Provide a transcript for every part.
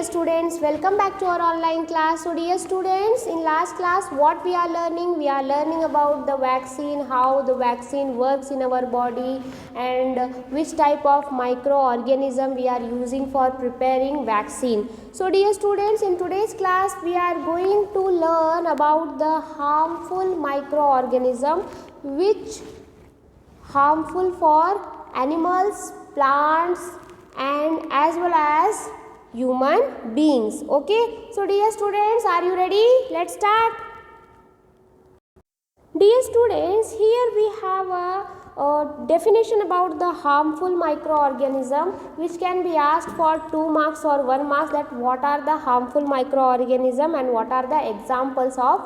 dear students, welcome back to our online class. So dear students, in last class what we are learning? We are learning about the vaccine, how the vaccine works in our body and which type of microorganism we are using for preparing vaccine. So dear students, in today's class we are going to learn about the harmful microorganism which harmful for animals, plants and as well as human beings. Okay, so dear students, are you ready? Let's start. Dear students, here we have a definition about the harmful microorganism which can be asked for 2 marks or 1 marks, that what are the harmful microorganism and what are the examples of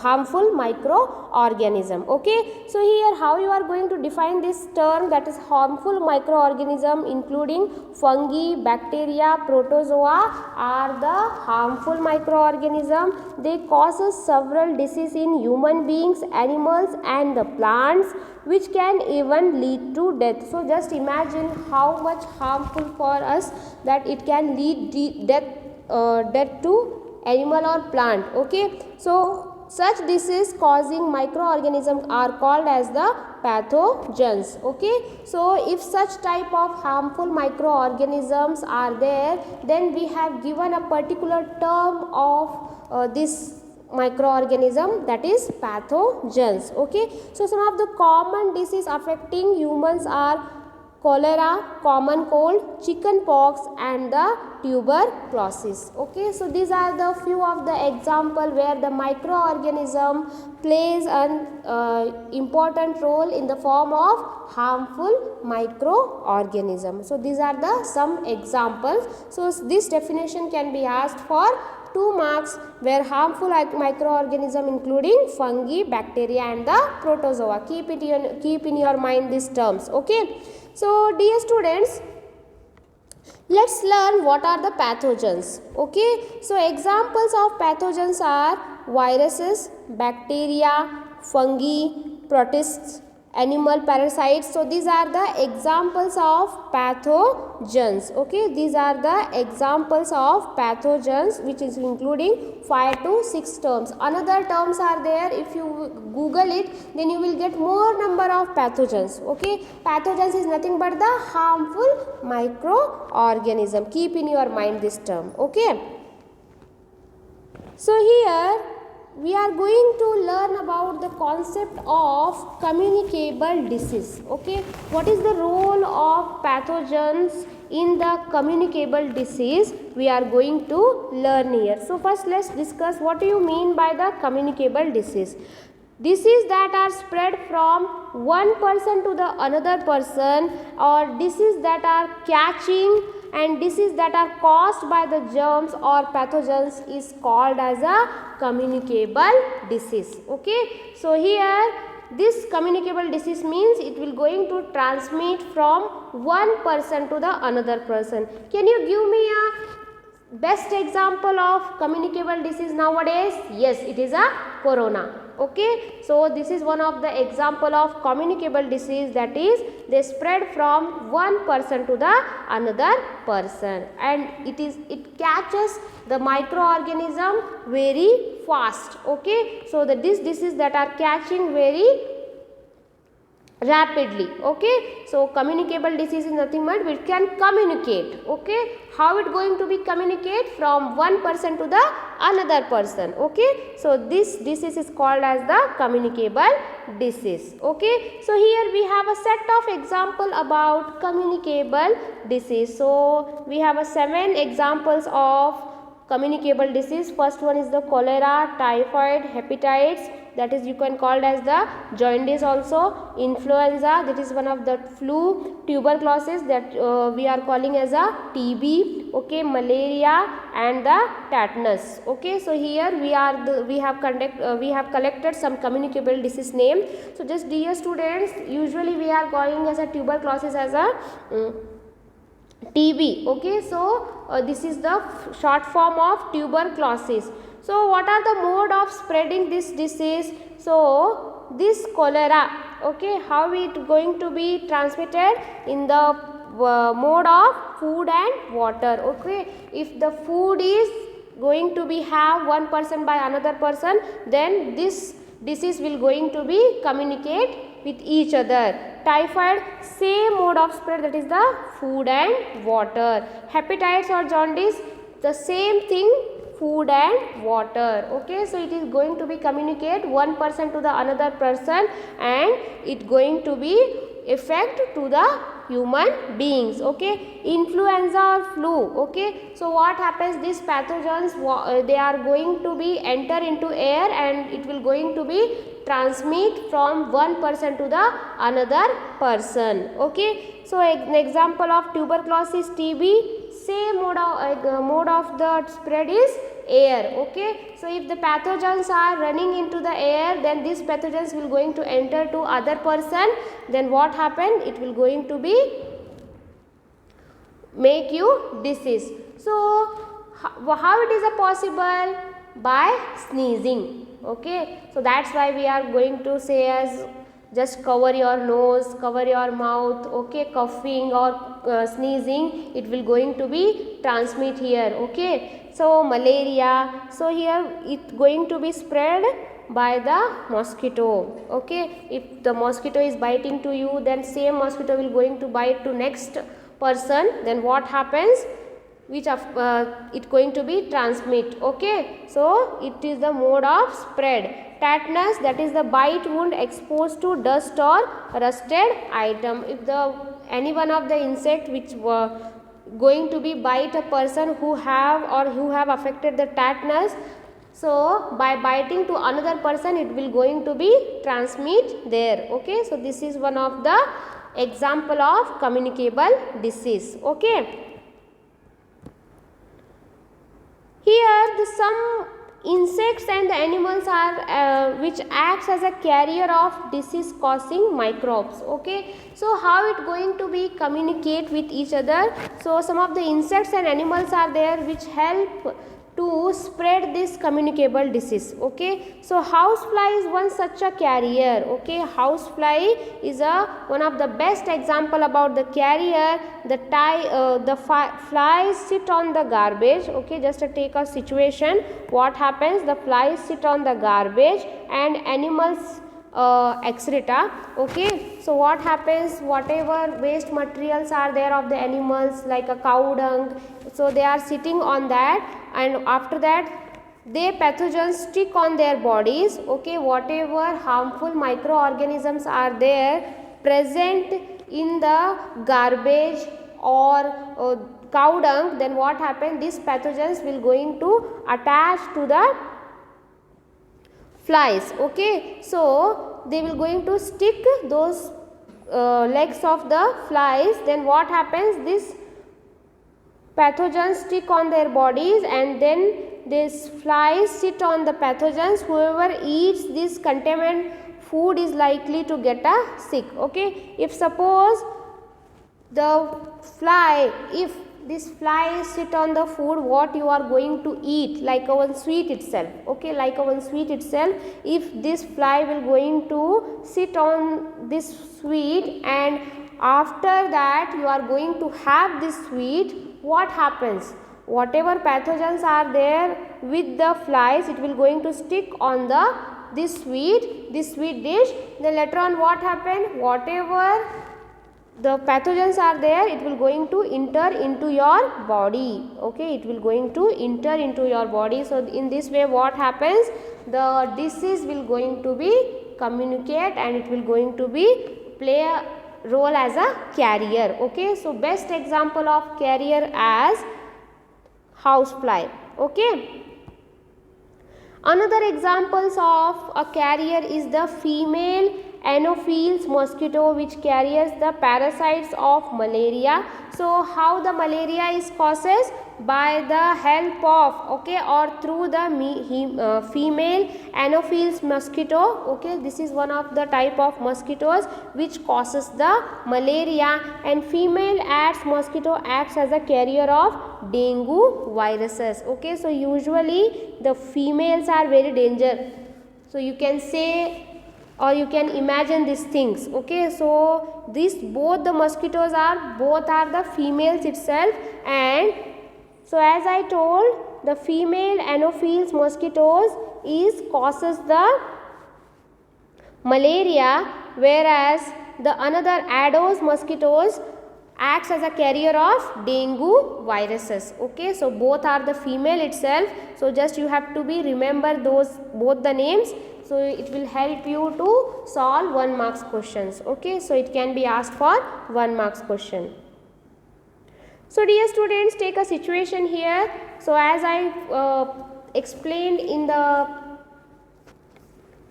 harmful microorganism. Okay, so here how you are going to define this term, that is harmful microorganism including fungi, bacteria, protozoa are the harmful microorganism. They causes several diseases in human beings, animals and the plants, which can even lead to death. So just imagine how much harmful for us that it can lead death to animal or plant. Okay, so such disease causing microorganisms are called as the pathogens. Okay, so if such type of harmful microorganisms are there, then we have given a particular term of this microorganism, that is pathogens. Okay, so some of the common disease affecting humans are cholera, common cold, chicken pox and the tuberculosis. Okay, so these are the few of the example where the microorganism plays an important role in the form of harmful microorganism. So these are the some examples. So this definition can be asked for 2 marks, where harmful microorganism including fungi, bacteria and the protozoa. Keep in your mind these terms. Okay, so dear students, let's learn what are the pathogens. Okay, so examples of pathogens are viruses, bacteria, fungi, protists, animal parasites. So these are the examples of pathogens. Okay, these are the examples of pathogens, which is including 5 to 6 terms. Another terms are there. If you Google it, then you will get more number of pathogens. Okay, pathogens is nothing but the harmful microorganism. Keep in your mind this term. Okay, so here we are going to learn about the concept of communicable disease. Okay, what is the role of pathogens in the communicable disease? We are going to learn here. So first let's discuss what do you mean by the communicable disease. Disease that are spread from one person to the another person, or disease that are catching and disease that are caused by the germs or pathogens is called as a communicable disease. Okay, so here this communicable disease means it will going to transmit from one person to the another person. Can you give me a best example of communicable disease nowadays? Yes, it is a corona. Okay, so this is one of the example of communicable disease, that is they spread from one person to the another person, and it catches the microorganism very fast. Okay, so this disease that are catching very rapidly. Okay, so communicable disease is nothing but it can communicate. Okay, how it going to be communicate from one person to the another person. Okay, so this disease is called as the communicable disease. Okay, so here we have a set of example about communicable disease. So we have a 7 examples of communicable disease. First one is the cholera, typhoid, hepatitis, that is you can call as the jaundice also, influenza, that is one of the flu, tuberculosis that we are calling as a TB, okay, malaria and the tetanus. Okay, so here we have collected some communicable disease name. So just dear students, usually we are calling as a tuberculosis as a TB. Okay, so this is the short form of tuberculosis. So what are the mode of spreading this disease? So this cholera, okay, how it going to be transmitted in the mode of food and water. Okay, if the food is going to be have one person by another person, then this disease will going to be communicate with each other. Typhoid, same mode of spread, that is the food and water. Hepatitis or jaundice, the same thing, food and water. Okay, so it is going to be communicate one person to the another person, and it going to be effect to the human beings. Okay, influenza or flu. Okay, so what happens, these pathogens they are going to be enter into air, and it will going to be transmit from one person to the another person. Okay, so an example of tuberculosis, TB, same mode of the spread is air. Okay, so if the pathogens are running into the air, then these pathogens will going to enter to other person, then what happen, it will going to be make you disease. So how it is a possible? By sneezing. Okay, so that's why we are going to say as just cover your nose, cover your mouth. Okay, coughing or sneezing, it will going to be transmit here. Okay, so malaria, so here it going to be spread by the mosquito. Okay, if the mosquito is biting to you, then same mosquito will going to bite to next person, then what happens, which of it going to be transmit. Okay, so it is the mode of spread. Tetanus, that is the bite wound exposed to dust or rusted item. If the any one of the insect which going to be bite a person who have affected the tetanus, so by biting to another person, it will going to be transmit there. Okay, so this is one of the example of communicable disease. Okay, here the some insects and the animals are which acts as a carrier of disease causing microbes. Okay, so how it going to be communicate with each other? So some of the insects and animals are there which help to spread this communicable disease. Okay, so housefly is one such a carrier. Okay, housefly is one of the best example about the carrier. The flies sit on the garbage. Okay, just to take a situation, what happens, the flies sit on the garbage and animals excreta. Okay, so what happens, whatever waste materials are there of the animals like a cow dung, so they are sitting on that, and after that they pathogens stick on their bodies. Okay, whatever harmful microorganisms are there present in the garbage or cow dung, then what happens, these pathogens will going to attach to the flies. Okay, so they will going to stick those legs of the flies, then what happens, this pathogens stick on their bodies, and then these flies sit on the pathogens. Whoever eats this contaminated food is likely to get sick. Okay, if suppose the fly, if this fly sit on the food what you are going to eat, like our sweet itself. Okay, like our sweet itself, if this fly will going to sit on this sweet, and after that you are going to have this sweet, what happens, whatever pathogens are there with the flies, it will going to stick on this sweet dish. Then later on what happen, whatever the pathogens are there, it will going to enter into your body. Okay, it will going to enter into your body. So in this way what happens, the disease will going to be communicate, and it will going to be play a role as a carrier. Okay, so best example of carrier as housefly. Okay, another examples of a carrier is the female Anopheles mosquito, which carries the parasites of malaria. So how the malaria is causes, by the help of, okay, or through the female Anopheles mosquito. Okay, this is one of the type of mosquitoes which causes the malaria, and female Aedes mosquito acts as a carrier of dengue viruses. Okay, so usually the females are very dangerous. So you can say or you can imagine these things. Okay, so this both the mosquitoes are the females itself, and so as I told, the female Anopheles mosquitoes causes the malaria, whereas the another Aedes mosquitoes acts as a carrier of dengue viruses. Okay, so both are the female itself, so just you have to be remember those both the names, so it will help you to solve 1 marks questions. Okay, so it can be asked for 1 marks question. So dear students, take a situation here. So as I explained in the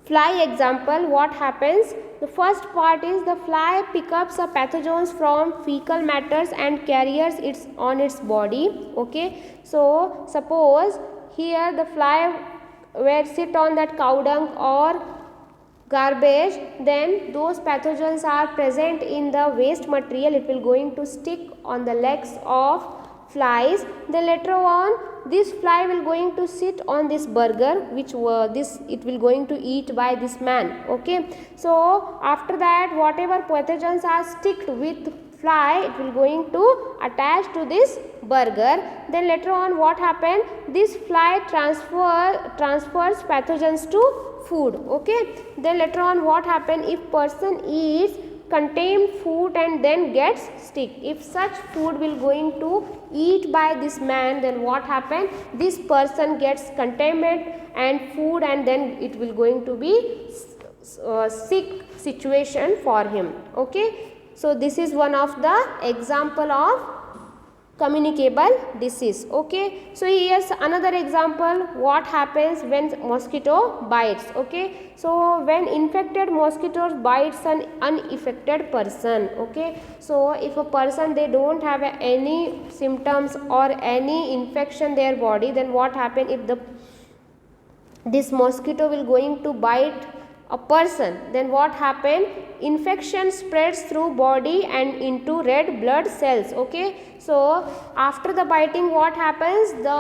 fly example, what happens? The first part is the fly picks up the pathogens from fecal matters and carries it on its body. Okay, so suppose here the fly were sit on that cow dung or garbage, then those pathogens are present in the waste material. It will going to stick on the legs of flies. Then later on this fly will going to sit on this burger which it will going to eat by this man. Okay, so after that whatever pathogens are sticked with fly, it will going to attach to this burger. Then later on what happen? This fly transfers pathogens to food. Okay, then later on what happen? If person eats contained food and then gets sick, if such food will going to eat by this man, then what happen? This person gets contaminated and food, and then it will going to be sick situation for him. Okay, so this is one of the example of communicable disease. Okay, so here's another example, what happens when mosquito bites. Okay, so when infected mosquitoes bites an unaffected person. Okay, so if a person they don't have any symptoms or any infection their body, then what happen? If this mosquito will going to bite a person, then what happen? Infection spreads through body and into red blood cells. Okay, so after the biting what happens? The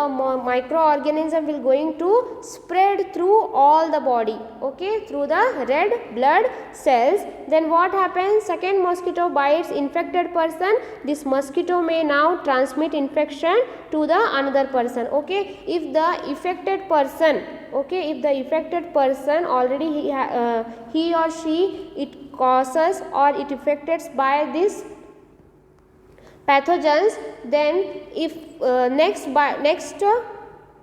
microorganism will going to spread through all the body. Okay, through the red blood cells. Then what happens? Second mosquito bites infected person. This mosquito may now transmit infection to the another person. Okay, if the affected person, okay, if the affected person already he or she it causes or it affected by this pathogens, then if next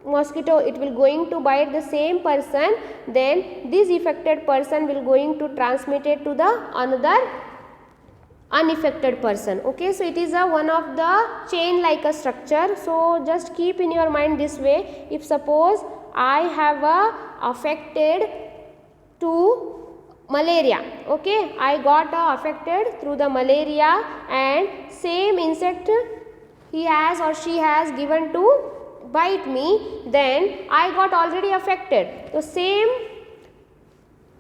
mosquito it will going to bite the same person, then this affected person will going to transmit it to the another unaffected person. Okay, so it is a one of the chain like a structure. So just keep in your mind this way, if suppose I have affected to malaria. Okay, I got affected through the malaria, and same insect he has or she has given to bite me, then I got already affected. So same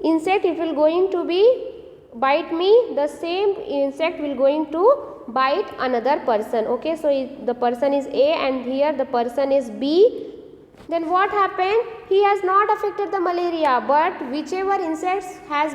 insect it will going to be bite me, the same insect will going to bite another person. Okay, so if the person is A and here the person is B, then what happened? He has not affected the malaria, but whichever insects has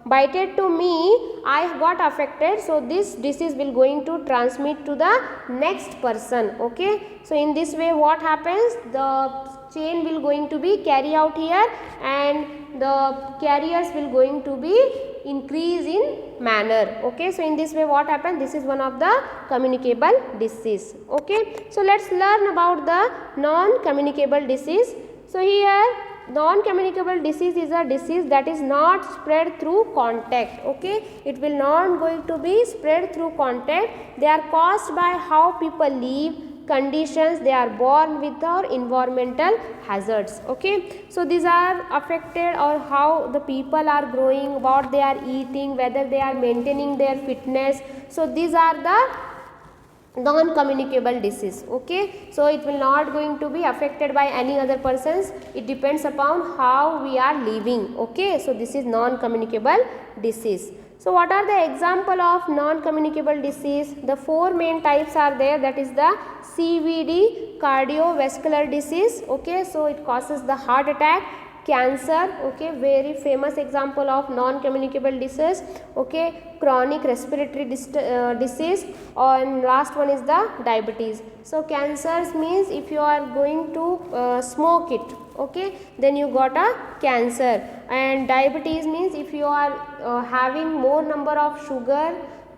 bited to me, I got affected. So this disease will going to transmit to the next person. Okay, so in this way what happens? The chain will going to be carry out here, and the carriers will going to be increase in manner. Okay, so in this way what happens? This is one of the communicable disease. Okay, so let's learn about the non-communicable disease. So here non-communicable disease is a disease that is not spread through contact. Okay, it will not going to be spread through contact. They are caused by how people live, conditions they are born with, or environmental hazards. Okay, so these are affected, or how the people are growing, what they are eating, whether they are maintaining their fitness. So these are the non-communicable disease. Okay, so it will not going to be affected by any other persons, it depends upon how we are living. Okay, so this is non-communicable disease. So what are the example of non-communicable disease? The 4 main types are there, that is the CVD, cardiovascular disease. Okay, so it causes the heart attack. cancer, okay, very famous example of non-communicable disease, okay, chronic respiratory disease, and last one is the diabetes. So cancers means if you are going to smoke it, okay, then you got a cancer, and diabetes means if you are having more number of sugar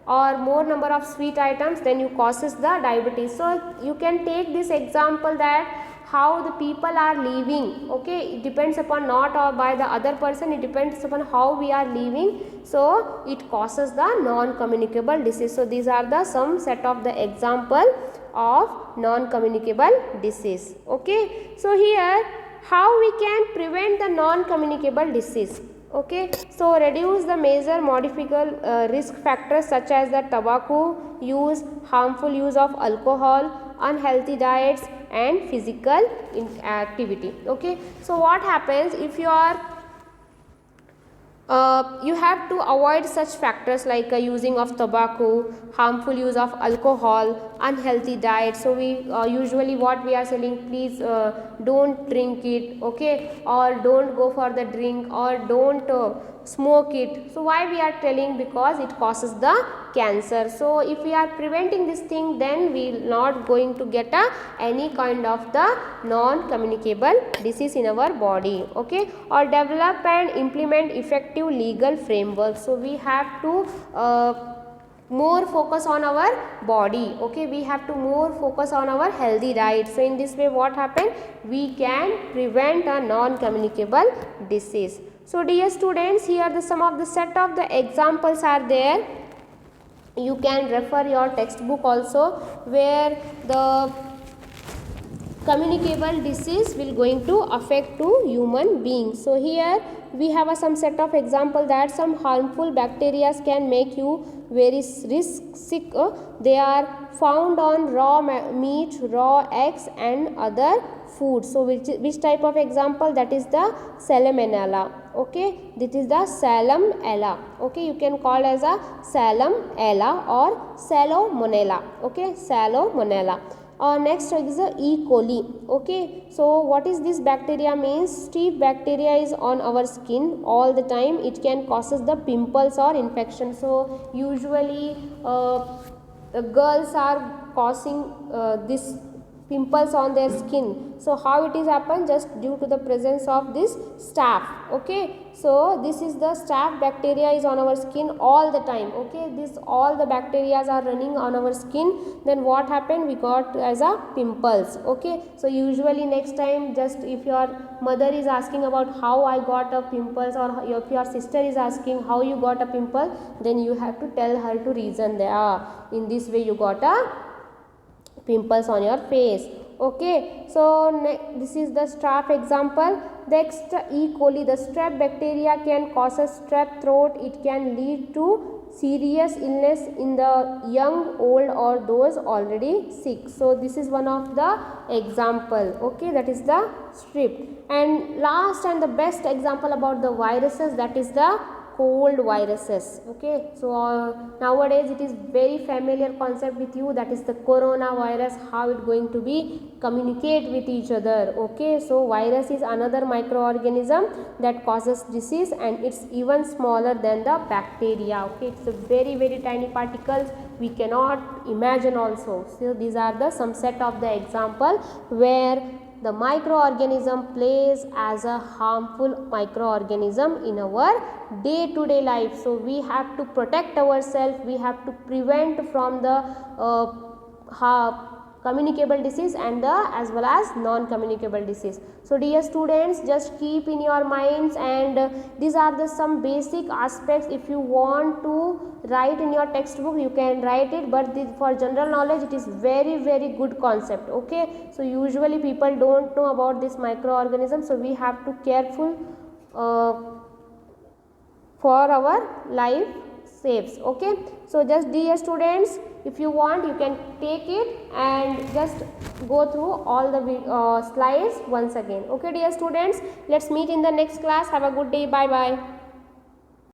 or more number of sweet items, then you causes the diabetes. So you can take this example that how the people are living, okay, it depends upon not or by the other person, it depends upon how we are living, so it causes the non-communicable disease. So these are the some set of the example of non-communicable disease, okay. So here how we can prevent the non-communicable disease, okay. So reduce the major modifiable risk factors such as the tobacco use, harmful use of alcohol, unhealthy diets and physical activity, okay. So what happens if you are you have to avoid such factors like using of tobacco, harmful use of alcohol, unhealthy diet. So we usually what we are saying, please don't drink it, okay, or don't go for the drink, or don't smoke it. So why we are telling? Because it causes the cancer. So if we are preventing this thing, then we will not going to get any kind of the non-communicable disease in our body, okay. Or develop and implement effective legal framework. So we have to more focus on our body, okay, we have to more focus on our healthy diet. So in this way what happen, we can prevent a non-communicable disease. So dear students, here the some of the set of the examples are there. You can refer your textbook also, where the communicable disease will going to affect to human beings. So here we have some set of example that some harmful bacteria can make you very sick. They are found on raw meat, raw eggs and other food. So which type of example? That is the salmonella, okay, this is the salmonella, okay, you can call as a salmonella or salmonella, okay, salmonella. Next is the E. coli, okay. So what is this bacteria means? Staph bacteria is on our skin all the time. It can causes the pimples or infection. So usually girls are causing this pimples on their skin. So how it is happen? Just due to the presence of this staph, okay. So this is the staph bacteria is on our skin all the time, okay. This all the bacteria are running on our skin, then what happened? We got as a pimples, okay. So usually next time, just if your mother is asking about how I got a pimples, or if your sister is asking how you got a pimple, then you have to tell her to reason there, in this way you got a pimples on your face, okay. So this is the staph example. Next, E. coli, the strep bacteria can cause a strep throat. It can lead to serious illness in the young, old or those already sick. So this is one of the example, okay, that is the strep. And last and the best example about the viruses, that is the cold viruses, okay. So nowadays it is very familiar concept with you, that is the coronavirus, how it going to be communicate with each other, okay. So virus is another microorganism that causes disease, and it's even smaller than the bacteria, okay. It's a very tiny particles, we cannot imagine also. So these are the some set of the example where the microorganism plays as a harmful microorganism in our day-to-day life. So we have to protect ourselves, we have to prevent from the communicable disease and the as well as non-communicable disease. So dear students, just keep in your minds, and these are the some basic aspects. If you want to write in your textbook, you can write it, but for general knowledge it is very good concept, okay. So usually people don't know about this microorganism, so we have to careful for our life saves, okay. So just dear students, if you want, you can take it and just go through all the slides once again, okay dear students. Let's meet in the next class. Have a good day. Bye bye.